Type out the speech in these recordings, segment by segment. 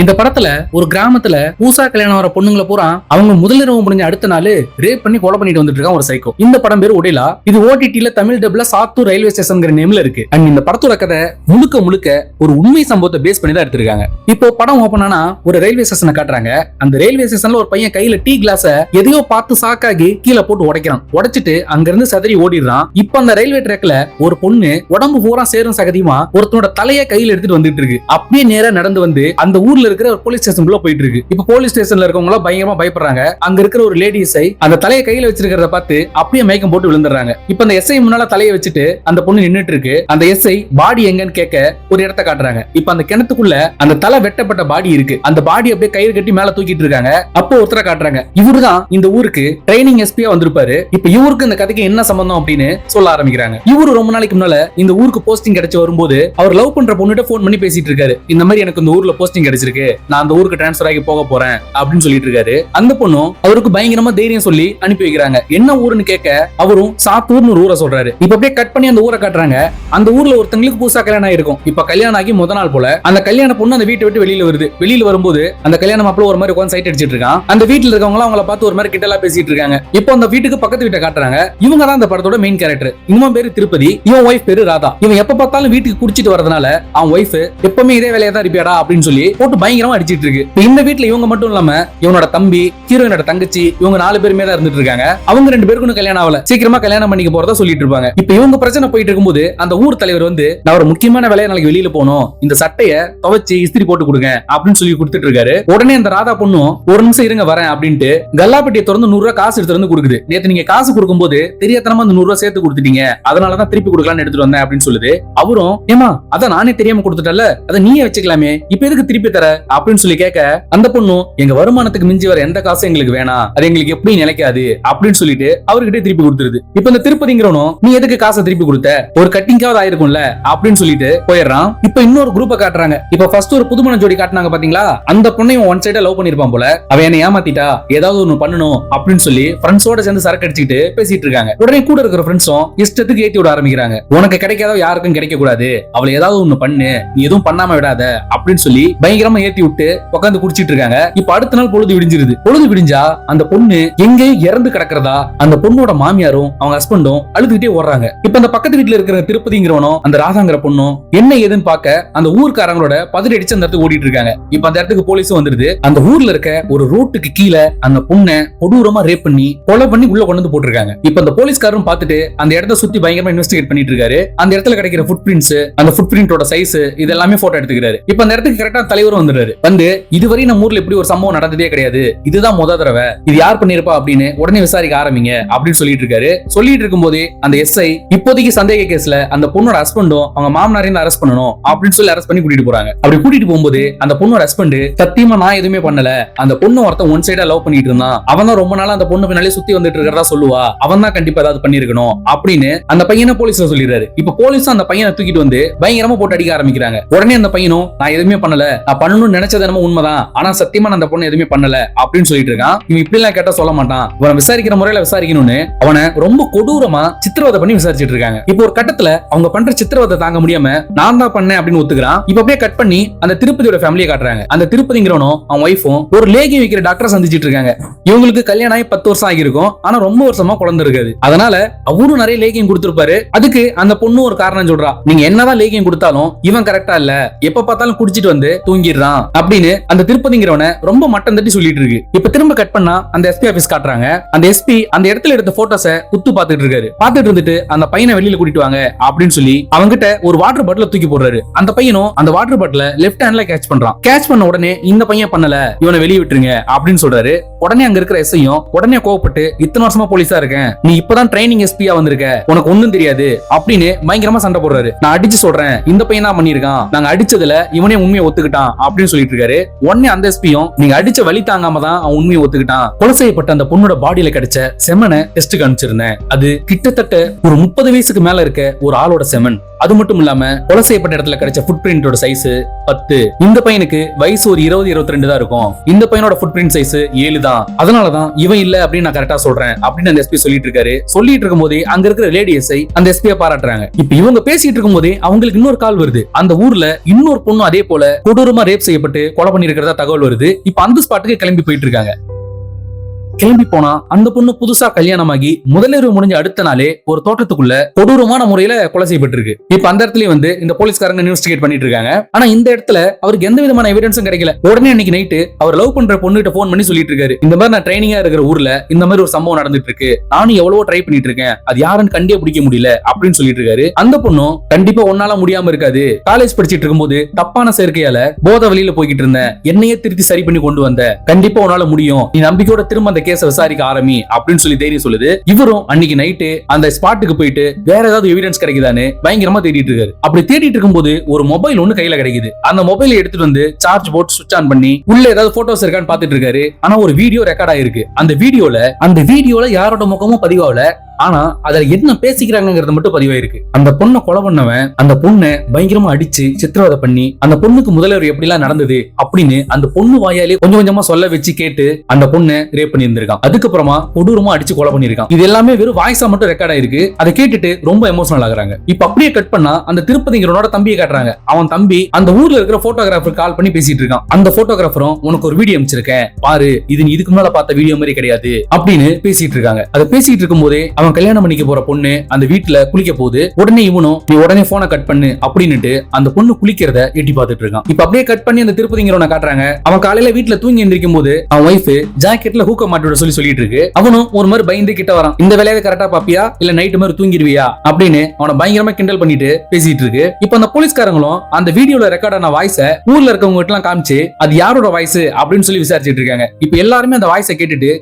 இந்த படத்துல ஒரு கிராமத்துல பூசா கல்யாணம் வர பொண்ணுங்களை பூரா அவங்க முதலிரவு முடிஞ்ச அடுத்த நாள் ரேப் பண்ணி கொலை பண்ணிட்டு வந்துட்டு இருக்கான் ஒரு சைக்கோ. இந்த படம் பேரு ஒடிலா. இது ஓடிடில தமிழ் டப்ல சாத்தூர் ரயில்வே ஸ்டேஷன்ங்கிற நேம்ல இருக்கு. அண்ட் இந்த படத்தோட கதை முழுக்க ஒரு உண்மை சம்பவத்தை பேஸ் பண்ணி தான் எடுத்திருக்காங்க. இப்போ படம் ஓபன் ஆனா ஒரு ரயில்வே ஸ்டேஷனை காட்டுறாங்க. அந்த ரயில்வே ஸ்டேஷன்ல ஒரு பையன் கையில டீ கிளாஸ எதையோ பார்த்து சாக்காகி கீழே போட்டு உடைக்கிறான். உடைச்சிட்டு அங்க இருந்து சதறி ஓடிடுறான். இப்ப அந்த ரயில்வே ட்ராக்ல ஒரு பொண்ணு உடம்பு பூரா சேரும் சகதியுமா ஒருத்தனோட தலையை கையில எடுத்துட்டு வந்துட்டு இருக்கு. அப்படியே நேரா நடந்து வந்து அந்த ஊர்ல இருக்கிற ஒரு போலீஸ் ஸ்டேஷனுக்குள்ள போயிட்டு இருக்கு. இப்ப போலீஸ் ஸ்டேஷன்ல இருக்கவங்க பயங்கரமா பயப்படுறாங்க. அங்க இருக்கிற ஒரு லேடிஸை அந்த தலையை கையில வச்சிருக்கிறத பார்த்து அப்படியே மயக்கம் போட்டு விழுந்துறாங்க. இப்ப அந்த எஸ்ஐ முன்னால தலையை வச்சுட்டு அந்த பொண்ணு நின்னுட்டு இருக்கு. அந்த எஸ்ஐ பாடி எங்கன்னு கேட்க ஒரு இடத்தை காட்டுறாங்க. இப்ப அந்த கிணத்துக்குள்ள அந்த தலை வெட்டப்பட்ட பாடி இருக்கு. அந்த பாடி அப்படியே கயிறு கட்டி மேல தூக்கிட்டு இருக்காங்க. அப்போ ஒருத்தரை காட்டுறாங்க. இவருதான் இந்த ஊருக்கு ட்ரைனிங் எஸ்பியா வந்திருப்பாரு. இப்ப இவருக்கு இந்த கதைக்கு என்ன சம்பந்தம் அப்படின்னு சொல்ல ஆரம்பிக்கிறாங்க. இவரு ரொம்ப நாளைக்கு முன்னால இந்த ஊருக்கு போஸ்டிங் கிடைச்சு வரும்போது அவர் லவ் பண்ற பொண்ணுகிட்ட போன் பண்ணி பேசிட்டு இருக்காரு. இந்த மாதிரி எனக்கு இந்த ஊர்ல போஸ்டிங் கிடைச்சிருக்கு, நான் அந்த ஊருக்கு டிரான்ஸ்பர் ஆகி போக போறேன் அப்படின்னு சொல்லிட்டு இருக்காரு. அந்த பொண்ணும் அவருக்கு பயங்கரமா தைரியம் சொல்லி அனுப்பி வைக்கிறாங்க. என்ன ஊருன்னு கேட்க அவரும் சாத்தூர்னு ஒரு ஊரை சொல்றாரு. இப்ப அப்படியே கட் பண்ணி அந்த ஊரை காட்டுறாங்க. அந்த ஊர்ல ஒருத்தங்களுக்கு புதுசா கல்யாணம் ஆயிருக்கும். இப்ப கல்யாணம் ஆகி முத நாள் போல அந்த கல்யாண பொண்ணு அந்த வீட்டை விட்டு வெளியில வருது. வெளியில வரும்போது அந்த கல்யாண மாப்பிள்ள ஒரு மாதிரி உட்கார்ந்து சைட் அடிச்சிட்டு இருக்கான். அந்த வீட்டுல இருக்கவங்க அவங்கள பார்த்து ஒரு மாதிரி கிண்டலா பேசிட்டு இருக்காங்க. இப்போ அந்த வீட்டுக்கு பக்கத்து வீட்டை காட்டுறாங்க. இவங்க தான் அந்த படத்தோட மெயின் கேரக்டர். இவன் பேரு திருப்பதி, இவன் ஒய்ஃப் பேரு ராதா. இவன் எப்ப பார்த்தாலும் வீட்டுக்கு குடிச்சிட்டு வரதுனால அவன் ஒய்ஃப் எப்பவுமே இதே வேலையா தான் இருப்பியாடா அப்படின்னு சொல்லி போட்டு பயங்கரமா அடிச்சிட்டு இருக்கு. இந்த வீட்டுல இவங்க மட்டும் இல்லாம இவனோட தம்பி, ஹீரோயினோட தங்கச்சி, இவங்க 4 பேருமே தான் இருந்துட்டு இருக்காங்க. அவங்க 2 பேருக்கும் கல்யாணம் ஆகல. சீக்கிரமா கல்யாணம் பண்ணிக்க போறதா சொல்லிட்டு இருப்பாங்க. இப்ப இவங்க பிரச்சனை போயிட்டு இருக்கும்போது அந்த ஊர் தலைவர் வந்து நான் ஒரு முக்கியமான வேலையை நாளைக்கு வெளியில போகணும், இந்த சட்டைய துவைச்சு இஸ்திரி போட்டு கொடுங்க அப்படின்னு சொல்லி கொடுத்துட்டு இருக்காரு. உடனே அந்த ராதா பொண்ணும் ஒரு நிமிஷம் இருங்க வரேன் அப்படின்ட்டு கல்லாப்பட்டியை திறந்து 100 ரூபாய் காசு எடுத்து வந்து கொடுக்குது. நேத்து நீங்க காசு கொடுக்கும்போது தெரியாதனமா அந்த 100 ரூபாய் சேர்த்து கொடுத்துட்டீங்க, அதனாலதான் திருப்பி கொடுக்கலாம்னு எடுத்துட்டு வந்தேன் அப்படின்னு சொல்லுது. அவரும் ஏமா அதான் நானே தெரியாம கொடுத்துட்டல, அதை நீயே வச்சுக்கலாமே, இப்ப எதுக்கு திருப்பி தர அப்படின்னு சொல்லி கேட்க அந்த பொண்ணும் எங்க வருமானத்துக்கு மிஞ்சி வர எந்த காசும் எங்களுக்கு வேணாம், அது எங்களுக்கு எப்படி நிலைக்காது அப்படின்னு சொல்லிட்டு அவர்கிட்ட திருப்பி கொடுத்துருது. இப்ப இந்த திருப்பதிங்கிறவனும் நீ எதுக்கு காசை திருப்பி கொடுத்த, ஒரு கட்டிங்காவது ஆயிருக்கும்ல அப்படின்னு சொல்லிட்டு போயிடுறான். இப்ப இன்னொரு குரூப்பை காட்டுறாங்க. இப்ப ஃபர்ஸ்ட் ஒரு புதுமண ஜோடி காட்டினாங்க பாத்தீங்களா, அந்த பொண்ணையும் ஒன் சைடா லவ் பண்ணிருப்பான் போல. அவன் என்ன ஏமாத்திட்டா, ஏதாவது ஒண்ணு பண்ணணும் அப்படின்னு சொல்லி ஃப்ரெண்ட்ஸோட சேர்ந்து சரக்கு அடிச்சுட்டு பேசிட்டு இருக்காங்க. உடனே கூட இருக்கிற ஃப்ரெண்ட்ஸும் இஷ்டத்துக்கு ஏத்தி விட ஆரம்பிக்கிறாங்க. உனக்கு கிடைக்காத யாருக்கும் கிடைக்க கூடாது, அவளை ஏதாவது ஒண்ணு பண்ணு, நீ எதுவும் பண்ணாம விடாத அப்படின்னு சொல்லி பயங்கரமா ஏத்தி விட்டு உட்காந்து குடிச்சிட்டு இருக்காங்க. இப்ப அடுத்த நாள் பொழுது விடிஞ்சிருது. பொழுது விடிஞ்சா அந்த பொண்ணு எங்கே இறந்து கிடக்கிறதா அந்த பொண்ணோட மாமியாரும் அவங்க ஹஸ்பண்டும் அழுதுகிட்டே ஓடுறாங்க. இப்ப அந்த பக்கத்து வீட்டுல இருக்கிற திருப்பதிங்கிறவனும் அந்த ராதாங்கிற பொண்ணும் என்ன ஏதுன்னு பார்க்க அந்த ஊர்க்காரங்களோட பதில் அடிச்சு அந்த இடத்துக்கு ஓடிட்டு இருக்காங்க. இப்ப அந்த இடத்துக்கு போலீஸும் வந்துருது. அந்த ஊர்ல இருக்க ஒரு ரோட்டுக்கு கீழே அந்த பொண்ணை கொடூரமா ரேப் பண்ணி கொலை பண்ணி உள்ள கொண்டு வந்து போட்டிருக்காங்க. இப்ப அந்த போலீஸ்காரரும் பார்த்துட்டு அந்த இடத்த சுத்தி பயங்கரமா இன்வெஸ்டிகேட் பண்ணிட்டு இருக்காரு. அந்த இடத்துல கிடைக்கிற ஃபுட் பிரிண்ட்ஸ், அந்த ஃபுட் பிரிண்டோட சைஸ் இதெல்லாமே போட்டோ எடுத்துக்கிறாரு. இப்ப அந்த இடத்துக்கு கரெக்டா தலைவரும் வந்துடுறாரு. வந்து இதுவரை நம்ம ஊர்ல இப்படி ஒரு சம்பவம் நடந்ததே கிடையாது, இதுதான் முத தடவை, இது யார் பண்ணிருப்பா அப்படின்னு உடனே விசாரிக்க ஆரம்பிங்க அப்படின்னு சொல்லிட்டு இருக்காரு. சொல்லிட்டு இருக்கும்போது அந்த எஸ்ஐ இப்போதைக்கு சந்தேக கேஸ்ல அந்த பொண்ணோட ஹஸ்பண்டும் அவங்க மாமனாரையும் அரெஸ்ட் பண்ணணும் அப்படின்னு சொல்லி அரெஸ்ட் பண்ணி கூட்டிட்டு போறாங்க. அப்படி கூட்டிட்டு போகும்போது அந்த பொண்ணோட ஹஸ்பண்ட் சத்தியமா நான் எதுவுமே பண்ணல, அந்த பொண்ணு ஒருத்தன் ஒன் சைடா லவ் பண்ணிட்டு இருந்தான், அவன் தான் ரொம்ப நாளா அந்த பொண்ணு பின்னாலே சுத்தி வந்துட்டு இருக்கிறதா சொல்லுவா, அவன் தான் கண்டிப்பா ஏதாவது பண்ணிருக்கணும் அப்படின்னு அந்த பையனை போலீஸ்ல சொல்லிடுறாரு. இப்ப போலீஸ் அந்த பையனை தூக்கிட்டு வந்து பயங்கரமா போட்டு அடிக்க ஆரம்பிக்கிறாங்க. உடனே அந்த பையனும் நான் எதுவுமே பண்ணல, நான் பண்ணணும்னு நினைச்சது என்னமோ உண்மைதான், ஆனா சத்தியமா நான் அந்த பொண்ணு எதுவுமே பண்ணல அப்படின்னு சொல்லிட்டு இருக்கான். இவன் இப்படி எல்லாம் கேட்டா சொல்ல மாட்டான், அவன் விசாரிக்கிற முறையில விசாரிக்கணும்னு அவனை ரொம்ப கொடூரமா சித்திரவதை பண்ணி விசாரிச்சிட்டு இருக்காங்க. இப்போ ஒரு கட்டத்துல அவங்க பண்ற சித்திரவதை தாங்க முடியாம நான் தான் பண்ணேன் அப்படின்னு ஒத்துக்கிறான். இப்ப அப்படியே கட் பண்ணி அந்த திருப்பதியோட ஃபேமிலியை காட்டுறாங்க. அந்த திருப்பதிங்கிறவனும் அவன் ஒய்ஃபும் ஒரு லேகியம் வைக்கிற டாக்டரை சந்திச்சிட்டு இருக்காங்க. இவங்களுக்கு கல்யாணம் ஆகி 10 வருஷம் ஆகிருக்கும், ஆனா ரொம்ப வருஷமா குழந்தை இருக்காது. அதனால அவரும் நிறைய லேகியம் கொடுத்திருப்பாரு. அதுக்கு அந்த பொண்ணு ஒரு காரணம் சொல்றா, நீங்க என்னதான் லேகியம் கொடுத்தாலும் இவன் கரெக்டா இல்ல, எப்ப பார்த்தாலும் குடிச்சிட்டு வந்து தூங்கிடுறான் அப்படின்னு அந்த திருப்பதிங்கிறவனை ரொம்ப மட்டம் தட்டி சொல்லிட்டு இருக்கு. இப்ப திரும்ப கட் பண்ணா அந்த எஸ்பி ஆபீஸ் காட்டுறாங்க. அந்த எஸ்பி அந்த இடத்துல எடுத்த போட்டோஸை உத்து பார்த்துட்டு இருக்காரு. பார்த்துட்டு இருந்துட்டு அந்த பையனை வெளியில கூட்டிட்டு வாங்க அப்படின்னு சொல்லி அவங்கிட்ட ஒரு வாட்டர் பாட்டில தூக்கி போடுறாரு. அந்த பையனும் அந்த வாட்டர் பாட்டில லெஃப்ட் ஹேண்ட்ல கேட்ச் பண்றான். கேட்ச் பண்ண உடனே இந்த பையன் பண்ணல, இவனை வெளியே விட்டுருங்க அப்படின்னு சொல்றாரு. உடனே அங்க இருக்கிற எஸ்ஐயும் உடனே கோவப்பட்டு இத்தனை வருஷமா போலீஸா இருக்கேன், நீ இப்பதான் ட்ரைனிங் எஸ்பியா வந்திருக்க, உனக்கு ஒண்ணும் தெரியாது அப்படின்னு பயங்கரமா சண்டை போடுறாரு. நான் அடிச்சு சொல்றேன், இந்த பையன் தான் பண்ணிருக்கான், நாங்க அடிச்சதுல இவனே உண்மையை ஒத்துக்கிட்டான் அப்படின்னு சொல்லிட்டு இருக்காரு. உடனே அந்த எஸ்பியும் நீங்க அடிச்ச வலி தாங்காம தான் அவன் உண்மையை ஒத்துக்கிட்டான், கொலை செய்யப்பட்ட அந்த பொண்ணோட பாடியில கிடைச்ச செமனை டெஸ்ட் காமிச்சிருந்தேன், அது கிட்டத்தட்ட ஒரு 30 வயசுக்கு மேல இருக்க ஒரு ஆளோட செமன், அது மட்டும் இல்லாம கொலை செய்யப்பட்ட இடத்துல கிடைச்ச ஃபுட் பிரிண்டோட சைஸ் 10. இந்த பையனுக்கு வயசு ஒரு 20-22 தான் இருக்கும். இந்த பையனோட ஃபுட் பிரிண்ட் சைஸ் 7 தான். அதனாலதான் இவன் இல்ல அப்படின்னு நான் கரெக்டா சொல்றேன் அப்படின்னு அந்த எஸ்பி சொல்லிட்டு இருக்காரு. சொல்லிட்டு இருக்கும் போதே அங்க இருக்கிற லேடி எஸ்ஐ அந்த எஸ்பியை பாராட்டுறாங்க. இப்ப இவங்க பேசிட்டு இருக்கும் போதே அவங்களுக்கு இன்னொரு கால் வருது. அந்த ஊர்ல இன்னொரு பொண்ணு அதே போல கொடூரமா ரேப் செய்யப்பட்டு கொலை பண்ணி இருக்கிறதா தகவல் வருது. இப்ப அந்த ஸ்பாட்டுக்கு கிளம்பி போயிட்டு இருக்காங்க. கிளம்பி போனா அந்த பொண்ணு புதுசா கல்யாணமாகி முதலிரவு முடிஞ்ச அடுத்த நாளே ஒரு தோட்டத்துக்குள்ள கொடூரமான முறையில கொலை செய்யப்பட்டிருக்கு. இப்ப அந்த இடத்துல வந்து இந்த போலீஸ்காரங்க இன்வெஸ்டிகேட் பண்ணிட்டு இருக்காங்க. ஆனா இந்த இடத்துல அவருக்கு எந்த விதமான எவிடன்ஸும் கிடைக்கல. உடனே அன்னைக்கு நைட்டு அவர் லவ் பண்ற பொண்ணுகிட்ட போன் பண்ணி சொல்லிட்டு இருக்காரு, இந்த மாதிரி நான் ட்ரைனிங்கா இருக்கிற ஊர்ல இந்த மாதிரி ஒரு சம்பவம் நடந்துட்டு இருக்கு, நானும் எவ்வளவோ ட்ரை பண்ணிட்டு இருக்கேன், அது யாருன்னு கண்டே பிடிக்க முடியல அப்படின்னு சொல்லிட்டு இருக்காரு. அந்த பொண்ணும் கண்டிப்பா ஒன்னால முடியாம இருக்காது, காலேஜ் படிச்சிட்டு இருக்கும்போது தப்பான சேர்க்கையால போத வழியில போய்கிட்டு இருந்தேன், என்னையே திருத்தி சரி பண்ணி கொண்டு வந்த, கண்டிப்பா உன்னால முடியும், நீ நம்பிக்கையோட திரும்ப அந்த கேஸ விசாரிக்க ஆரம்பி அப்படின்னு சொல்லி தைரியம் சொல்லுது. இவரும் அன்னைக்கு நைட்டு அந்த ஸ்பாட்டுக்கு போயிட்டு வேற ஏதாவது எவிடன்ஸ் கிடைக்குதான்னு பயங்கரமா தேடிட்டு இருக்காரு. அப்படி தேடிட்டு இருக்கும்போது ஒரு மொபைல் ஒண்ணு கையில கிடைக்குது. அந்த மொபைலை எடுத்துட்டு வந்து சார்ஜ் போட்டு சுவிட்ச் ஆன் பண்ணி உள்ள ஏதாவது போட்டோஸ் இருக்கான்னு பாத்துட்டு இருக்காரு. ஆனா ஒரு வீடியோ ரெக்கார்ட் ஆயிருக்கு. அந்த வீடியோல யாரோட முகமும் பதிவாகல, ஆனா அதுல என்ன பேசிக்கிறாங்கிறது மட்டும் பதிவாயிருக்கு. அந்த பொண்ணை கொலை பண்ணவன் அந்த பொண்ணை பயங்கரமா அடிச்சு சித்திரவதை பண்ணி அந்த பொண்ணுக்கு முதல்வர் எப்படி எல்லாம் நடந்தது அப்படின்னு அந்த பொண்ணு வாயாலே கொஞ்சம் கொஞ்சமா சொல்ல வச்சு கேட்டு அந்த பொண்ணை ரேப் பண்ணி இருந்திருக்கான். அதுக்கப்புறமா கொடூரமா அடிச்சு கொலை பண்ணிருக்கான். இது எல்லாமே வெறும் வாய்ஸா மட்டும் ரெக்கார்ட் ஆயிருக்கு. அதை கேட்டுட்டு ரொம்ப எமோஷனல் ஆகுறாங்க. இப்ப அப்படியே கட் பண்ணா அந்த திருப்பதிங்கிறனோட தம்பியை காட்டுறாங்க. அவன் தம்பி அந்த ஊர்ல இருக்கிற போட்டோகிராஃபர் கால் பண்ணி பேசிட்டு இருக்கான். அந்த போட்டோகிராஃபரும் உனக்கு ஒரு வீடியோ அனுப்பிச்சிருக்கேன் பாரு, இது நீ இதுக்கு முன்னால பார்த்த வீடியோ மாதிரி கிடையாது அப்படின்னு பேசிட்டு இருக்காங்க. அதை பேசிட்டு இருக்கும் போதே அவன் கல்யாணம் பண்ணிக்க போற பொண்ணு அந்த வீட்டுல குளிக்க போகுது. உடனே இவனும் நீ உடனே போனை கட் பண்ணு அப்படின்னுட்டு அந்த பொண்ணு குளிக்கிறத எட்டி பார்த்துட்டு இருக்கான். இப்ப அப்படியே கட் பண்ணி அந்த திருப்பதிங்கிறவனை காட்டுறாங்க. அவன் காலையில வீட்டுல தூங்கி எந்திரிக்கும் போது அவன் ஒய்ஃப் ஜாக்கெட்ல ஹூக்க மாட்டிவிட சொல்லிட்டு இருக்கு. அவனும் ஒரு மாதிரி பயந்து கிட்ட வரான். இந்த வேலையை கரெக்டா பாப்பியா இல்ல நைட்டு மாதிரி தூங்கிடுவியா அப்படின்னு அவனை பயங்கரமா கிண்டல் பண்ணிட்டு பேசிட்டு இருக்கு. இப்ப அந்த போலீஸ்காரங்களும் அந்த வீடியோல ரெக்கார்ட் ஆன வாய்ஸ ஊர்ல இருக்கவங்க எல்லாம் காமிச்சு அது யாரோட வாய்ஸ் அப்படின்னு சொல்லி விசாரிச்சுட்டு இருக்காங்க. இப்ப எல்லாருமே அந்த வாய்ஸை கேட்டுட்டு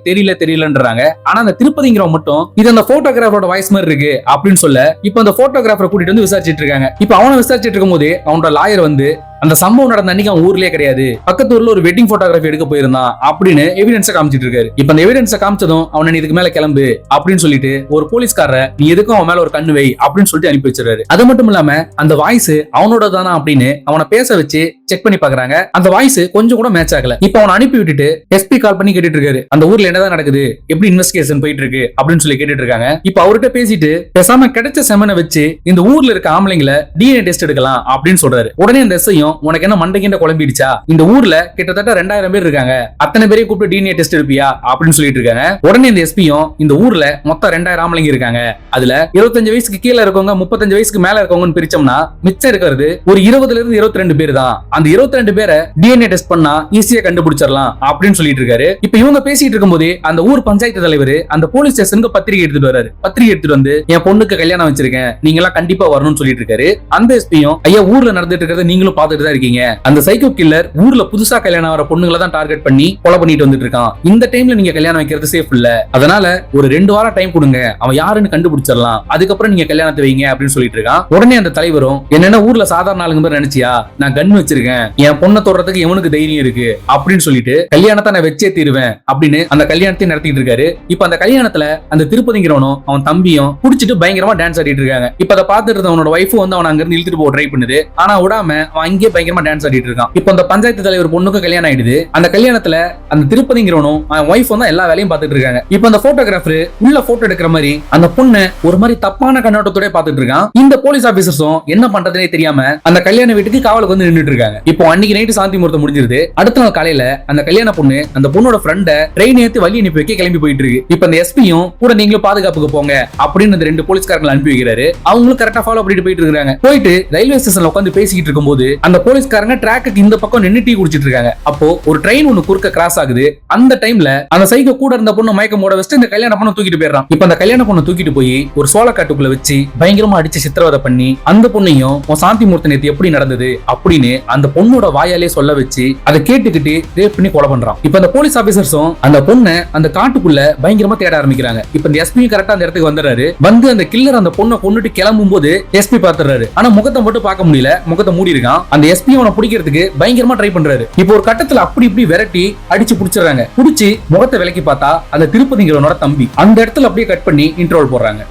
தெரியலன்றாங்க. ஆனா அந்த திருப்பதிங்கிறவன் மட்டும் இது அந்த போட்டோகிராஃபரோட வாய்ஸ் மாதிரி இருக்கு அப்படின்னு சொல்ல இப்ப அந்த போட்டோகிராஃபரை கூட்டிட்டு வந்து விசாரிச்சுட்டு இருக்காங்க. இப்ப அவனை விசாரிச்சுட்டு இருக்கும் போது அவனோட லாயர் வந்து அந்த சம்பவம் நடந்த அன்னைக்கு அவன் ஊர்லயே கிடையாது, பக்கத்து ஊர்ல ஒரு வெட்டிங் போட்டோகிராஃபி எடுக்க போயிருந்தான் அப்படின்னு எவிடன்ஸை காமிச்சிட்டு இருக்காரு. இப்ப அந்த எவிடன்ஸை காமிச்சதும் அவனை இதுக்கு மேல கிளம்பு அப்படின்னு சொல்லிட்டு ஒரு போலீஸ்காரரை நீ எதுக்கும் அவன் மேல ஒரு கண்ணு வை அப்படின்னு சொல்லிட்டு அனுப்பி வச்சிருக்காரு. அது மட்டும் இல்லாம அந்த வாய்ஸ் அவனோட தானா அப்படின்னு அவனை பேச வச்சு செக் பண்ணி பாக்குறாங்க. அந்த வாய்ஸ் கொஞ்சம் கூட மேட்ச் ஆகல. இப்ப அவனை அனுப்பி விட்டுட்டு எஸ்பி கால் பண்ணி கேட்டுட்டு இருக்காரு, அந்த ஊர்ல என்னதான் நடக்குது, எப்படி இன்வெஸ்டிகேஷன் போயிட்டு இருக்கு அப்படின்னு சொல்லி கேட்டுட்டு இருக்காங்க. இப்ப அவர்கிட்ட பேசிட்டு பேசாம கிடைச்ச செமனை வச்சு இந்த ஊர்ல இருக்க ஆம்பளைங்களை டிஎன்ஏ டெஸ்ட் எடுக்கலாம் அப்படின்னு சொல்றாரு. உடனே அந்த எஸ்ஐயும் உனக்கு என்ன மண்டைக்கு குழம்பிடுச்சா, இந்த ஊர்ல கிட்டத்தட்ட 2000 பேர் இருக்காங்க, அத்தனை பேரையும் கூப்பிட்டு டிஎன்ஏ டெஸ்ட் எடுப்பியா அப்படின்னு சொல்லிட்டு இருக்காங்க. உடனே இந்த எஸ்பியும் இந்த ஊர்ல மொத்தம் 2000 ஆம்பளைங்க இருக்காங்க, அதுல 25 வயசுக்கு கீழே இருக்கவங்க 35 வயசுக்கு மேல இருக்கவங்கன்னு பிரிச்சோம்னா மிச்சம் இருக்கிறது ஒரு 20ல இருந்து 22 பேர் தான், அந்த 22 பேரை டிஎன்ஏ டெஸ்ட் பண்ணா ஈஸியா கண்டுபிடிச்சிடலாம் அப்படின்னு சொல்லிட்டு இருக்காரு. இப்ப இவங்க பேசிட்டு இருக்கும்போது அந்த ஊர் பஞ்சாயத்து தலைவர் அந்த போலீஸ் ஸ்டேஷனுக்கு பத்திரிகை எடுத்துட்டு வராரு. பத்திரிகை எடுத்துட்டு வந்து என் பொண்ணுக்கு கல்யாணம் வச்சிருக்கேன், நீங்க எல்லாம் கண்டிப்பா வரணும்னு சொல்லிட்டு இருக்காரு. அந்த எஸ்பியும் ஐயா ஊர்ல நடந்துட்டு இருக்கிறத நீங்களும் பாத்துட்டு தான் இருக்கீங்க, அந்த சைக்கோ கில்லர் ஊர்ல புதுசா கல்யாணம் வர பொண்ணுங்களை தான் டார்கெட் பண்ணி கொலை பண்ணிட்டு வந்துட்டு இருக்கான், இந்த டைம்ல நீங்க கல்யாணம் வைக்கிறது சேஃப் இல்ல, அதனால ஒரு 2 வாரம் டைம் கொடுங்க, அவன் யாருன்னு கண்டுபிடிச்சிடலாம், அதுக்கப்புறம் நீங்க கல்யாணத்தை வைங்க அப்படின்னு சொல்லிட்டு இருக்கான். உடனே அந்த தலைவரும் என்னென்ன ஊர்ல சாதாரண ஆளுங்க மாதிரி நினைச்சியா, நான் கன் வச்சிருக்கேன், என் பொண்ணை தொடறதுக்கு எவனுக்கு தைரியம் இருக்கு அப்படின்னு சொல்லிட்டு கல்யாணத்தை நான் வச்சே தீருவேன் அப்படின்னு அந்த கல்யாணத்தை நடத்திட்டு இருக்காரு. இப்ப அந்த கல்யாணத்துல அந்த திருப்பதிங்கிறவனும் அவன் தம்பியும் குடிச்சிட்டு பயங்கரமா டான்ஸ் ஆடிட்டு இருக்காங்க. இப்ப அதை பார்த்துட்டு அவனோட ஒய்ஃப் வந்து அவன் அங்க இருந்து இழுத்துட்டு போக ட்ரை பண்ணுது. ஆனா விடாம அவன் அங்கேயே பயங்கரமா டான்ஸ் ஆடிட்டு இருக்கான். இப்ப அந்த பஞ்சாயத்து தலைவர் பொண்ணுக்கு கல்யாணம் ஆயிடுது. அந்த கல்யாணத்துல அந்த திருப்பதிங்கிறவனும் அவன் ஒய்ஃப் வந்து எல்லா வேலையும் பார்த்துட்டு இருக்காங்க. இப்ப அந்த போட்டோகிராஃபர் உள்ள போட்டோ எடுக்கிற மாதிரி அந்த பொண்ணை ஒரு மாதிரி தப்பான கண்ணோட்டத்தோட பார்த்துட்டு இருக்கான். இந்த போலீஸ் ஆபீசர்ஸும் என்ன பண்றதுனே தெரியாம அந்த கல்யாண வீட்டுக்கு காவலுக்கு வந்து நின்னுட்டு இருக்காங்க. இப்போ அன்னைக்கு நைட்டு சாந்தி முகூர்த்தம் முடிஞ்சிருது. அடுத்த நாள் காலையில அந்த கல்யாண பொண்ணு அந்த பொண்ணோட ஃப்ரெண்ட ட்ரெயின் ஏத்தி வழி அனுப்பி வைக்க கிளம்பி போயிட்டு இருக்கு. இப்ப அந்த எஸ்பியும் கூட நீங்களும் பாதுகாப்புக்கு போங்க அப்படின்னு அந்த 2 போலீஸ்காரங்களை அனுப்பி வைக்கிறாரு. அவங்களும் கரெக்டா ஃபாலோ பண்ணிட்டு போயிட்டு இருக்காங்க. போயிட்டு ரயில்வே ஸ்டேஷன்ல உட்காந்து பேசிக்கிட்டு இருக்கும்போது அந்த போலீஸ்காரங்க ட்ராக்குக்கு இந்த பக்கம் நின்னு டீ குடிச்சிட்டு இருக்காங்க. அப்போ ஒரு ட்ரெயின் ஒன்னு குறுக்க கிராஸ் ஆகுது. அந்த டைம்ல அந்த சைக்கோ கூட இருந்த பொண்ணு மயக்கம் போட வச்சுட்டு இந்த கல்யாண பொண்ணு தூக்கிட்டு போயிடுறான். இப்ப அந்த கல்யாண பொண்ணு தூக்கிட்டு போய் ஒரு சோளக்காட்டுக்குள்ள வச்சு பயங்கரமா அடிச்சு சித்திரவதை பண்ணி அந்த பொண்ணையும் சாந்தி முகூர்த்த நேத்து எப்படி நடந்தது அப்படின்னு அந்த பொண்ணோட வாயாலே சொல்ல வச்சு அதை கேட்டுக்கிட்டு ரேப் பண்ணி கொலை பண்றான். இப்ப அந்த போலீஸ் ஆபீசர்ஸும் அந்த பொண்ணை அந்த காட்டுக்குள்ள பயங்கரமா தேட ஆரம்பிக்கிறாங்க. இப்ப இந்த எஸ்பி கரெக்டா அந்த இடத்துக்கு வந்துறாரு. வந்து அந்த கில்லர் அந்த பொண்ணை கொண்டுட்டு கிளம்பும் போது எஸ்பி பாத்துறாரு. ஆனா முகத்தை மட்டும் பார்க்க முடியல, முகத்தை மூடி இருக்கான். அந்த எஸ்பி அவனை பிடிக்கிறதுக்கு பயங்கரமா ட்ரை பண்றாரு. இப்போ ஒரு கட்டத்துல அப்படி இப்படி விரட்டி அடிச்சு புடிச்சிடறாங்க. புடிச்சு முகத்தை விலக்கி பார்த்தா அந்த திருப்பதிங்கிறவனோட தம்பி. அந்த இடத்துல அப்படியே கட் பண்ணி இன்ட்ரோல் போடுறாங்க.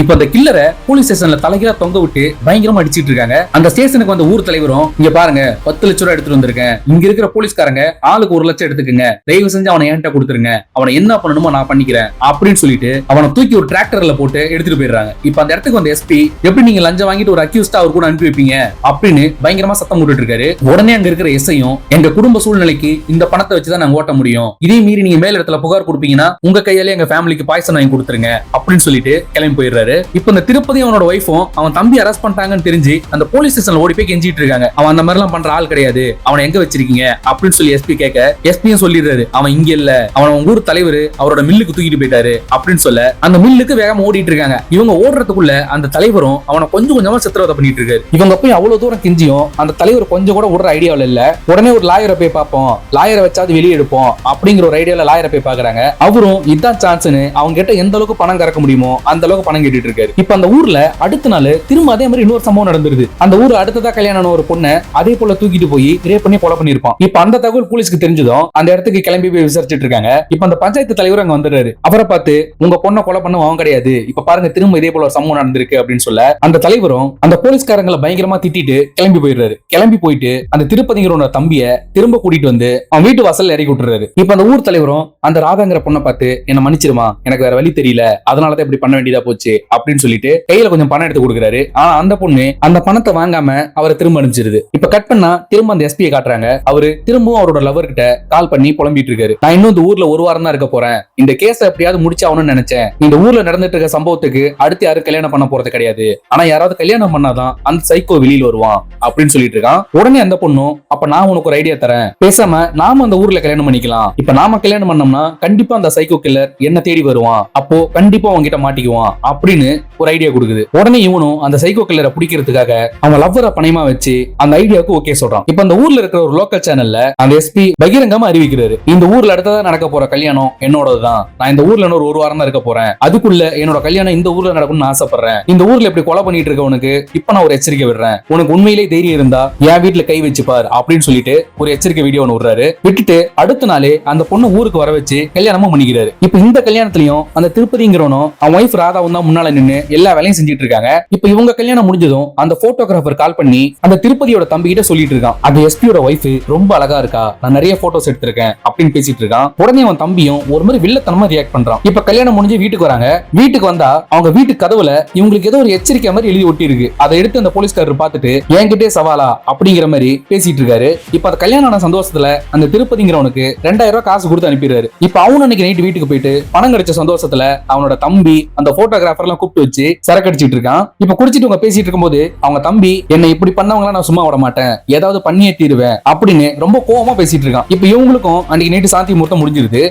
இப்ப அந்த கில்லரை போலீஸ் ஸ்டேஷன்ல தலைகீழா தொங்க விட்டு பயங்கரமா அடிச்சிட்டு இருக்காங்க. அந்த ஸ்டேஷனுக்கு வந்த ஊர் தலைவரும் இங்க பாருங்க 10 லட்சம் ரூபாய் எடுத்துட்டு வந்திருக்கேன், இங்க இருக்கிற போலீஸ்காரங்க ஆளுக்கு 1 லட்சம் எடுத்துக்கங்க, தயவு செஞ்சு அவனை என்கிட்ட கொடுத்துருங்க, அவனை என்ன பண்ணணுமோ நான் பண்ணிக்கிறேன் அப்படின்னு சொல்லிட்டு அவனை தூக்கி ஒரு டிராக்டர்ல போட்டு எடுத்துட்டு போயிடுறாங்க. இப்ப அந்த இடத்துக்கு வந்த எஸ்பி எப்படி நீங்க லஞ்சம் வாங்கிட்டு ஒரு அக்யூஸ்டா அவர் கூட அனுப்பி வைப்பீங்க அப்படின்னு பயங்கரமா சத்தம் போட்டுட்டு இருக்காரு. உடனே அங்க இருக்கிற எஸ்ஐயும் எங்க குடும்ப சூழ்நிலைக்கு இந்த பணத்தை வச்சுதான் நாங்க ஓட்ட முடியும், இதே மீறி நீங்க மேல் இடத்துல புகார் கொடுப்பீங்கன்னா உங்க கையாலே எங்க ஃபேமிலிக்கு பாய்சன் வாங்கி கொடுத்துருங்க அப்படின்னு சொல்லிட்டு கிளம்பி போயிடுறாரு. இப்ப இந்த திருப்பதி அவனோட ஒய்ஃபும் அவன் தம்பி அரெஸ்ட் பண்ணிட்டாங்கன்னு தெரிஞ்சு அந்த போலீஸ் ஸ்டேஷன்ல ஓடி போய் கெஞ்சிட்டு இருக்காங்க. அவன் அந்த மாதிரி எல்லாம் பண்ற ஆள் கிடையாது, அவனை எங்க வச்சிருக்கீங்க அப்படின்னு சொல்லி எஸ்பி கேட்க எஸ்பியும் சொல்லிடுறாரு அவன் இங்க இல்ல, அவன் உங்க ஊர் தலைவர் அவரோட மில்லுக்கு தூக்கிட்டு போயிட்டாரு அப்படின்னு சொல்ல அந்த மில்லுக்கு வேகமா ஓடிட்டு இருக்காங்க. இவங்க ஓடுறதுக்குள்ள அந்த தலைவரும் அவனை கொஞ்சம் கொஞ்சமா சித்திரவதை பண்ணிட்டு இருக்காரு. இவங்க போய் அவ்வளவு தூரம் கெஞ்சியும் அந்த தலைவர் கொஞ்சம் கூட விடுற ஐடியாவில் இல்ல. உடனே ஒரு லாயரை போய் பார்ப்போம், லாயரை வச்சாது வெளியே எடுப்போம் அப்படிங்கிற ஒரு ஐடியால லாயரை போய் பாக்குறாங்க. அவரும் இதான் சான்ஸ்னு அவங்க கிட்ட எந்த அளவுக்கு பணம் கறக்க முடியுமோ அந்த அளவுக்கு பணம் கேட்டுட்டு இருக்காரு. இப்ப அந்த ஊர்ல அடுத்த நாள் திரும்ப அதே மாதிரி இன்னொரு சம்பவம் நடந்துருது. அந்த ஊர் அடுத்ததா கல்யாணம் ஒரு பொண்ணை அதே போல தூக்கிட்டு போய் ரேப் பண்ணி கொலை பண்ணிருப்பான். இப்ப அந்த தகவல் போலீஸ்க்கு தெரிஞ்சதும் அந்த இடத்துக்கு கிளம்பி போய் விசாரிச்சுட்டு இருக்காங்க. இப்ப அந்த பஞ்சாயத்து தலைவர் அங்க வந்துடுறாரு. அவரை பார்த்து உங்க பொண்ணை கொலை பண்ண அவன் கிடையாது, இப்ப பாருங்க திரும்ப இதே போல ஒரு சம்பவம் நடந்திருக்கு அப்படின்னு சொல்ல அந்த தலைவரும் அந்த போலீஸ்காரங்களை பயங்கரமா திட்டிட்டு கிளம்பி போயிடுறாரு. கிளம்பி போயிட்டு அந்த திருப்பதிங்கிற தம்பிய திரும்ப கூட்டிட்டு வந்து அவன் வீட்டு வாசல் இறக்கி விட்டுறாரு. இப்ப அந்த ஊர் தலைவரும் அந்த ராதாங்கிற பொண்ணை பார்த்து என்ன மன்னிச்சிருமா, எனக்கு வேற வழி தெரியல, அதனாலதான் இப்படி பண்ண வேண்டியதா போச்சு அப்படின்னு சொல்லிட்டு கையில கொஞ்சம் பணம் எடுத்து கொடுக்குறாரு. ஆனா அந்த பொண்ணு அந்த பணத்தை வாங்காம அவரை திரும்ப அனுப்பிச்சிருது. இப்ப கட் பண்ணா திரும்ப அந்த எஸ்பியை காட்டுறாங்க. அவரு திரும்பவும் அவரோட லவர் கிட்ட கால் பண்ணி புலம்பிட்டு இருக்காரு. நான் இன்னும் இந்த ஊர்ல ஒரு வாரம் தான் இருக்க போறேன், இந்த கேஸை எப்படியாவது முடிச்சாகணும்னு நினைச்சேன், இந்த ஊர்ல நடந்துட்டு இருக்க சம்பவத்துக்கு அடுத்து யாரும் கல்யாணம் பண்ண போறது கிடையாது, ஆனா யாராவது கல்யாணம் பண்ணாதான் அந்த சைக்கோ வெளியில வருவான் அப்படின்னு சொல்லிட்டு இருக்கான். உடனே அந்த பொண்ணும் அப்ப நான் உனக்கு ஒரு ஐடியா தரேன், பேசாம நாம அந்த ஊர்ல கல்யாணம் பண்ணிக்கலாம், இப்ப நாம கல்யாணம் பண்ணோம்னா கண்டிப்பா அந்த சைக்கோ கில்லர் என்ன தேடி வருவான், அப்போ கண்டிப்பா அவங்க கிட்ட மாட்டிக்குவான் அப்படின்னு ஒரு ஐடியா கொடுக்குது. உடனே இவனும் அந்த சைக்கோ கில்லரை பிடிக்கிறதுக்காக அவன் லவ்வரை பணயமா வச்சு அந்த ஐடியாவுக்கு ஓகே சொல்றான். இப்ப அந்த ஊர்ல இருக்கிற ஒரு லோக்கல் சேனல்ல அந்த எஸ்பி பகிரங்கமா அறிவிக்கிறாரு, இந்த ஊர்ல அடுத்ததா நடக்க போற கல்யாணம் என்னோடதுதான், நான் இந்த ஊர்ல ஒரு வாரம் தான் இருக்க போறேன், அதுக்குள்ள என்னோட கல்யாணம் இந்த ஊர்ல நடக்கும்னு ஆசைப்படுறேன், இந்த ஊர்ல இப்படி கொலை பண்ணிட்டு இருக்கவனுக்கு இப்ப நான் ஒரு எச்சரிக்கை விடுறேன், உனக்கு உண்மையிலே தைரியம் இருந்தா என் வீட்டுல கை வச்சு பார் அப்படின்னு சொல்லிட்டு ஒரு எச்சரிக்கை வீடியோ ஒன்று விடுறாரு. விட்டுட்டு அடுத்த நாளே அந்த பொண்ணு ஊருக்கு வர வச்சு கல்யாணமும் பண்ணிக்கிறாரு. இப்ப இந்த கல்யாணத்திலையும் அந்த திருப்பதிங்கிறவனும் அவன் ஒய்ஃப் ராதாவும் தான் முன்னால நின்னு எல்லா வேலையும் செஞ்சுட்டு இருக்காங்க. இப்ப இவங்க கல்யாணம் முடிஞ்சதும் அந்த போட்டோகிராஃபர் கால் பண்ணி அந்த திருப்பதியோட தம்பி கிட்ட சொல்லிட்டு இருக்கான், அந்த எஸ்பியோட ஒய்ஃப் ரொம்ப அழகா இருக்கா, நான் நிறைய போட்டோஸ் எடுத்திருக்கேன் அப்படின்னு பேசிட்டு இருக்கான். உடனே அவன் தம்பியும் ஒரு மாதிரி வில்லத்தனமா ரியாக்ட் பண்றான். இப்ப கல்யாணம் முடிஞ்சு வீட்டுக்கு வராங்க. வீட்டுக்கு வந்தா அவங்க வீட்டு கதவுல இவங்களுக்கு ஏதோ ஒரு எச்சரிக்கை மாதிரி எழுதி ஒட்டி இருக்கு. அதை எடுத்து அந்த போலீஸ்காரர் பார்த்துட்டு என்கிட்டே சவாலா அப்படிங்கிற மாதிரி பேசிட்டு இருக்காரு. இப்ப அந்த கல்யாணம் ஆன சந்தோஷத்துல அந்த திருப்பதிங்கிறவனுக்கு 2000 ரூபாய் காசு கொடுத்து அனுப்பிடுறாரு. இப்ப அவனு அன்னைக்கு நைட் வீட்டுக்கு போயிட்டு பணம் கிடைச்ச சந்தோஷத்துல அவனோட தம்பி அந்த போட்டோகிராஃபர் எல்லாம் கூப்பிட்டு வச்சு சரக்கு அடிச்சிட்டு இருக்கான். இப்ப குடிச்சிட்டு அவங்க பேசிட்டு இருக்கும்போது அவங்க தம்பி என்ன இப்படி பண்ணவங்களா நான் சும்மா விட மாட்டேன், ஏதாவது பண்ணியே தீருவேன் அப்படின்னு ரொம்ப கோவமா பேசிட்டு இருக்கான். இப்ப இவங்களுக்கும் அன்னைக்கு நைட்டு சாந்தி முகூர்த்தம் முடிஞ்சிருது.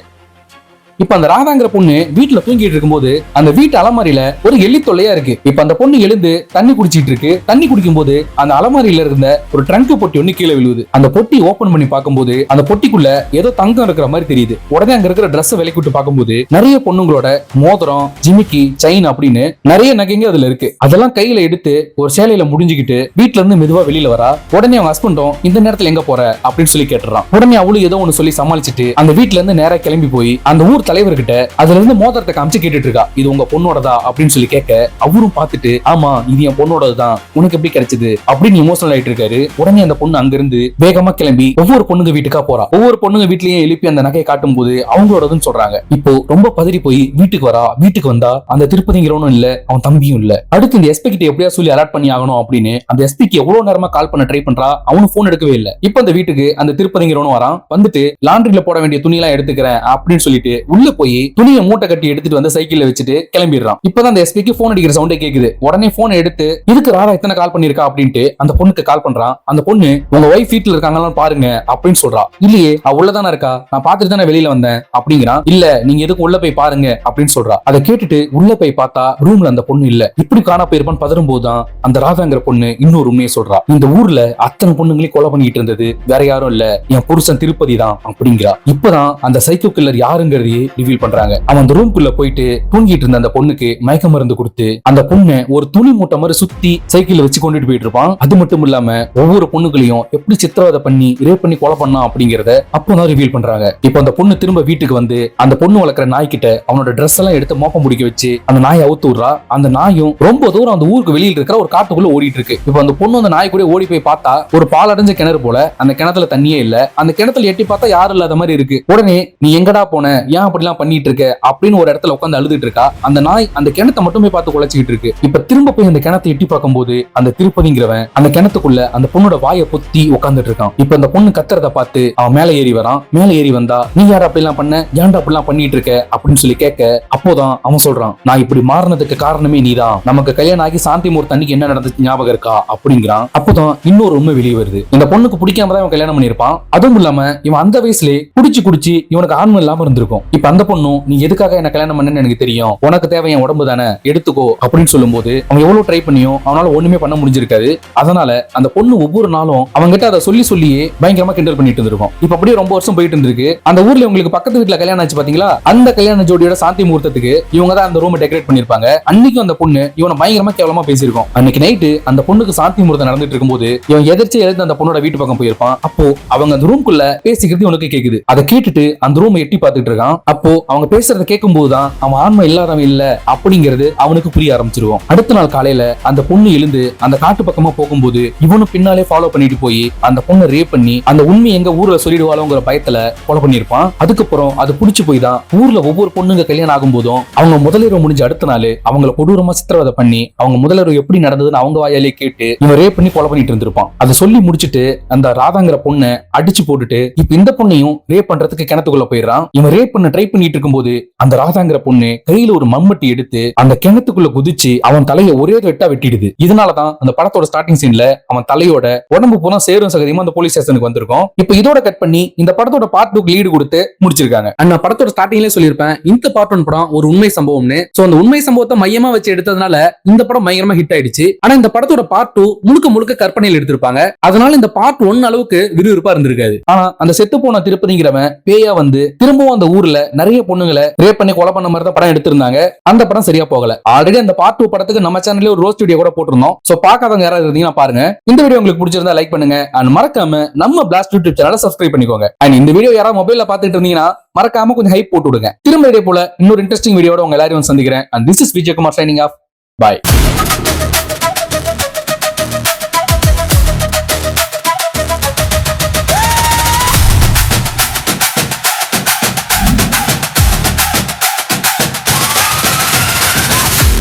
இப்ப அந்த ராதாங்கிற பொண்ணு வீட்டுல தூங்கிட்டு இருக்கும்போது அந்த வீட்டு அலமாரியில ஒரு எலி தொல்லையா இருக்கு. இப்ப அந்த பொண்ணு எழுந்து தண்ணி குடிச்சிட்டு இருக்கு. தண்ணி குடிக்கும் போது அந்த அலமாரியில இருந்த ஒரு ட்ரங்க் பொட்டி ஒண்ணு கீழே விழுவுது. அந்த பொட்டி ஓபன் பண்ணி பார்க்கும்போது அந்த பொட்டிக்குள்ள ஏதோ தங்கம் இருக்கிற மாதிரி தெரியுது. உடனே அங்க இருக்கிற ட்ரெஸ் விலைக்கு விட்டு பார்க்கும்போது நிறைய பொண்ணுங்களோட மோதிரம், ஜிமிக்கி, செயின் அப்படின்னு நிறைய நகைங்க அதுல இருக்கு. அதெல்லாம் கையில எடுத்து ஒரு சேலையில முடிஞ்சுக்கிட்டு வீட்டுல இருந்து மெதுவா வெளியில வரா. உடனே அவங்க ஹஸ்பண்டும் இந்த நேரத்துல எங்க போற அப்படின்னு சொல்லி கேட்டுறான். உடனே அவளும் ஏதோ ஒண்ணு சொல்லி சமாளிச்சுட்டு அந்த வீட்டுல இருந்து நேரா கிளம்பி போய் அந்த ஊர் தலைவர்கிட்ட அதுல இருந்து மோதிரத்தை காமிச்சு கேட்டுட்டு இருக்கா, இது உங்க பொண்ணோடதா அப்படின்னு சொல்லி கேட்க அவரும் பார்த்துட்டு ஆமா இது என் பொண்ணோடதுதான், உனக்கு எப்படி கிடைச்சது அப்படின்னு இமோஷனல் ஆயிட்டு இருக்காரு. உடனே அந்த பொண்ணு அங்கிருந்து வேகமா கிளம்பி ஒவ்வொரு பொண்ணுங்க வீட்டுக்கா போறா. ஒவ்வொரு பொண்ணுங்க வீட்லயும் எழுப்பி அந்த நகையை காட்டும் போது அவங்களோடதுன்னு சொல்றாங்க. இப்போ ரொம்ப பதறி போய் வீட்டுக்கு வரா. வீட்டுக்கு வந்தா அந்த திருப்பதிங்கிறவனும் இல்ல, அவன் தம்பியும் இல்ல. அடுத்து இந்த எஸ்பி கிட்ட எப்படியா சொல்லி அலர்ட் பண்ணி ஆகணும் அப்படின்னு அந்த எஸ்பிக்கு எவ்வளவு நேரமா கால் பண்ண ட்ரை பண்றா, அவனும் போன் எடுக்கவே இல்ல. இப்ப அந்த வீட்டுக்கு அந்த திருப்பதிங்கிறவனும் வரான். வந்துட்டு லாண்டரியில போட வேண்டிய துணி எல்லாம் எடுத்துக்கிறேன் அப்படின்னு சொல்லிட்டு உள்ள போய் துணியை மூட்டை கட்டி எடுத்துட்டு வந்து சைக்கிள்ல வச்சுட்டு கிளம்பிடுறான். இப்பதான் அந்த எஸ்பிக்கு போன் அடிக்கிற சவுண்டே கேக்குது. உடனே போன் எடுத்து இதுக்கு ராதா இத்தனை கால் பண்ணிருக்கா அப்படின்ட்டு அந்த பொண்ணுக்கு கால் பண்றான். அந்த பொண்ணு உங்க ஒய்ஃப் வீட்டுல இருக்காங்களான்னு பாருங்க அப்படின்னு சொல்றா. இல்லையே அவ உள்ளதானே இருக்கா, நான் பாத்துட்டு தானே வெளியில வந்தேன் அப்படிங்கிறான். இல்ல நீங்க எதுக்கு உள்ள போய் பாருங்க அப்படின்னு சொல்றா. அதை கேட்டுட்டு உள்ள போய் பார்த்தா ரூம்ல அந்த பொண்ணு இல்ல. இப்படி காணா போயிருப்பான்னு பதறும் போதுதான் அந்த ராதாங்கிற பொண்ணு இன்னொரு உண்மையை சொல்றா. இந்த ஊர்ல அத்தனை பொண்ணுங்களையும் கொலை பண்ணிட்டு இருந்தது வேற யாரும் இல்ல, என் புருஷன் திருப்பதி தான் அப்படிங்கிறா. இப்பதான் அந்த சைக்கோ கில்லர் யாருங்கிறது ரிவீல் பண்றாங்க. அவன் அந்த ரூம்குள்ள போயிட்டு தூங்கிட்டு இருந்த அந்த பொண்ணுக்கு மயக்க மருந்து கொடுத்து அந்த பொண்ணை ஒரு துணி மூட்டை மாதிரி சுத்தி சைக்கிள்ல வச்சு கொண்டுட்டு போயிட்டு இருப்பான். அது மட்டும் இல்லாம ஒவ்வொரு பொண்ணுகளையும் எப்படி சித்திரவதை பண்ணி ரேப் பண்ணி கொலை பண்ணா அப்படிங்கறத அப்பதான் ரிவீல் பண்றாங்க. இப்போ அந்த பொண்ணு திரும்ப வீட்டுக்கு வந்து அந்த பொண்ணு வளர்க்குற நாய்கிட்ட அவனோட ட்ரெஸ் எல்லாம் எடுத்து மோப்பம் முடிக்க வச்சு அந்த நாயை அவுத்து விடுறா. அந்த நாயும் ரொம்ப தூரம் அந்த ஊருக்கு வெளியில இருக்கிற ஒரு காட்டுக்குள்ள ஓடிட்டு இருக்கு. இப்போ அந்த பொண்ணு அந்த நாய் கூட ஓடி போய் பார்த்தா ஒரு பாலடைஞ்ச கிணறு போல, அந்த கிணத்துல தண்ணியே இல்ல. அந்த கிணத்துல எட்டி பார்த்தா யாரும் இல்லாத மாதிரி இருக்கு. உடனே நீ எங்கடா போன, ஏன் அப்படிலாம் பண்ணிட்டு இருக்க அப்படின்னு ஒரு இடத்துல உட்காந்து அழுதுட்டு இருக்கா. அந்த நாய் அந்த கிணத்தை மட்டுமே பார்த்து குலைச்சிட்டு இருக்கு. இப்ப திரும்ப போய் அந்த கிணத்தை எட்டி பார்க்கும்போது அந்த திருப்பதிங்கிறவன் அந்த கிணத்துக்குள்ள அந்த பொண்ணோட வாயை பொத்தி உட்காந்துட்டு இருக்கான். இப்ப அந்த பொண்ணு கத்துறத பார்த்து அவன் மேல ஏறி வரான். மேல ஏறி வந்தா நீ யார் அப்படிலாம் பண்ண, ஏன்டா அப்படிலாம் பண்ணிட்டு இருக்க அப்படின்னு சொல்லி கேட்க, அப்போதான் அவன் சொல்றான், நான் இப்படி மாறினதுக்கு காரணமே நீதான். நமக்கு கல்யாணம் ஆகி சாந்தி முகூர்த்த அன்னைக்கு என்ன நடந்துச்சு ஞாபகம் இருக்கா அப்படிங்கிறான். அப்போதான் இன்னொரு உண்மை வெளியே வருது. இந்த பொண்ணுக்கு பிடிக்காம தான் இவன் கல்யாணம் பண்ணிருப்பான். அதுவும் இல்லாம இவன் அந்த வயசுல குடிச்சு இவனுக்கு ஆன்மம் இல்லாம இருந்திருக்கும். இப்ப அந்த பொண்ணும் நீ எதுக்காக என்ன கல்யாணம் பண்ணன்னு எனக்கு தெரியும், உனக்கு தேவை என் உடம்பு தானே, எடுத்துக்கோ அப்படின்னு சொல்லும் போது அவன் எவ்வளவு ட்ரை பண்ணியும் அவனால ஒண்ணுமே பண்ண முடிஞ்சிருக்காது. அதனால அந்த பொண்ணு ஒவ்வொரு நாளும் அவங்க கிட்ட அதை சொல்லியே பயங்கரமா கிண்டல் பண்ணிட்டு இருந்திருக்கும். இப்ப அப்படியே ரொம்ப வருஷம் போயிட்டு இருந்திருக்கு. அந்த ஊர்ல உங்களுக்கு பக்கத்து வீட்டுல கல்யாணம் ஆச்சு பாத்தீங்களா, அந்த கல்யாண ஜோடியோட சாந்தி முகூர்த்தத்துக்கு இவங்க தான் அந்த ரூம் டெக்கரேட் பண்ணிருப்பாங்க. அன்னைக்கு அந்த பொண்ணு இவனை பயங்கரமா கேவலமா பேசியிருக்கும். அன்னைக்கு நைட்டு அந்த பொண்ணுக்கு சாந்தி முகூர்த்தம் நடந்துட்டு இருக்கும்போது இவன் எதிர்த்து எழுந்து அந்த பொண்ணோட வீட்டு பக்கம் போயிருப்பான். அப்போ அவங்க அந்த ரூம்குள்ள பேசிக்கிறது இவனுக்கு கேக்குது. அதை கேட்டுட்டு அந்த ரூமை எட்டி பார்த்துட்டு இருக்கான். அப்போ அவங்க பேசுறத கேட்கும் போதுதான் அவன் ஆன்மை இல்லாதவன் இல்ல அப்படிங்கிறது அவனுக்கு புரிய ஆரம்பிச்சிருவோம். அடுத்த நாள் காலையில அந்த பொண்ணு எழுந்து அந்த காட்டு பக்கமா போகும்போது இவனும் பின்னாலே ஃபாலோ பண்ணிட்டு போய் அந்த பொண்ணை ரேப் பண்ணி அந்த உண்மை எங்க ஊர்ல சொல்லிடுவாளோங்கிற பயத்துல கொலை பண்ணிருப்பான். அதுக்கப்புறம் அது புடிச்சு போய் தான் ஊர்ல ஒவ்வொரு பொண்ணுங்க கல்யாணம் ஆகும் போதும் அவங்க முதலிரவு முடிஞ்ச அடுத்த நாள் அவங்களை கொடூரமா சித்திரவதை பண்ணி அவங்க முதலிரவு எப்படி நடந்ததுன்னு அவங்க வாயாலே கேட்டு இவன் ரேப் பண்ணி கொலை பண்ணிட்டு இருந்திருப்பான். அதை சொல்லி முடிச்சுட்டு அந்த ராதாங்கிற பொண்ணை அடிச்சு போட்டுட்டு இப்ப இந்த பொண்ணையும் ரேப் பண்றதுக்கு கிணத்துக்குள்ள போயிடறான். இவன் ரேப் பண்ண ட்ரை பண்ணிட்டு இருக்கும்போது அந்த ராதாங்கிற பொண்ணு கையில ஒரு மம்மட்டி எடுத்து அந்த கிணத்துக்குள்ள குதிச்சு அவன் தலையை ஒரே வெட்டா வெட்டிடுது. இதனாலதான் அந்த படத்தோட ஸ்டார்டிங் சீன்ல அவன் தலையோட உடம்பு பூரா சேரும் சகதியமா அந்த போலீஸ் ஸ்டேஷனுக்கு வந்திருக்கும். இப்ப இதோட கட் பண்ணி இந்த படத்தோட பார்ட் 2 லீடு கொடுத்து முடிச்சிருக்காங்க. நான் படத்தோட ஸ்டார்டிங்லயே சொல்லியிருப்பேன், இந்த பார்ட் 1 படம் ஒரு உண்மை சம்பவம்னு. சோ அந்த உண்மை சம்பவத்தை மையமா வச்சு எடுத்ததுனால இந்த படம் பயங்கரமா ஹிட் ஆயிடுச்சு. ஆனா இந்த படத்தோட பார்ட் 2 முழுக்க கற்பனையில் எடுத்திருப்பாங்க. அதனால இந்த பார்ட் 1 அளவுக்கு விறுவிறுப்பா இருந்திருக்காது. ஆனா அந்த செத்து போன திருப்பதிங்கிறவன் பேயா வந்து திரும்பவும் அந்த ஊர்ல நிறைய பொண்ணுங்களை ரேப் பண்ணி கொலை பண்ண மாதிரி தான் படம் எடுத்திருந்தாங்க. அந்த படம் சரியா போகல. ஆல்ரெடி அந்த பார்ட் 2 படத்துக்கு நம்ம சேனல்ல ஒரு ரோஸ்ட் வீடியோ கூட போட்டிருந்தோம். சோ பார்க்காதவங்க யாராவது இருந்தீங்கன்னா பாருங்க. இந்த வீடியோ உங்களுக்கு பிடிச்சிருந்தா லைக் பண்ணுங்க. அண்ட் மறக்காம நம்ம பிளாஸ்ட் யூடியூப் சேனலை சப்ஸ்கிரைப் பண்ணிக்கோங்க. அண்ட் இந்த வீடியோ யாராவது மொபைல்ல பாத்துட்டு இருந்தீங்கன்னா மறக்காம கொஞ்சம் ஹைப் போட்டு விடுங்க. திரும்ப இதே போல இன்னொரு இன்ட்ரெஸ்டிங் வீடியோட உங்க எல்லாரையும் சந்திக்கிறேன். And this is Vijayakumar signing off. By.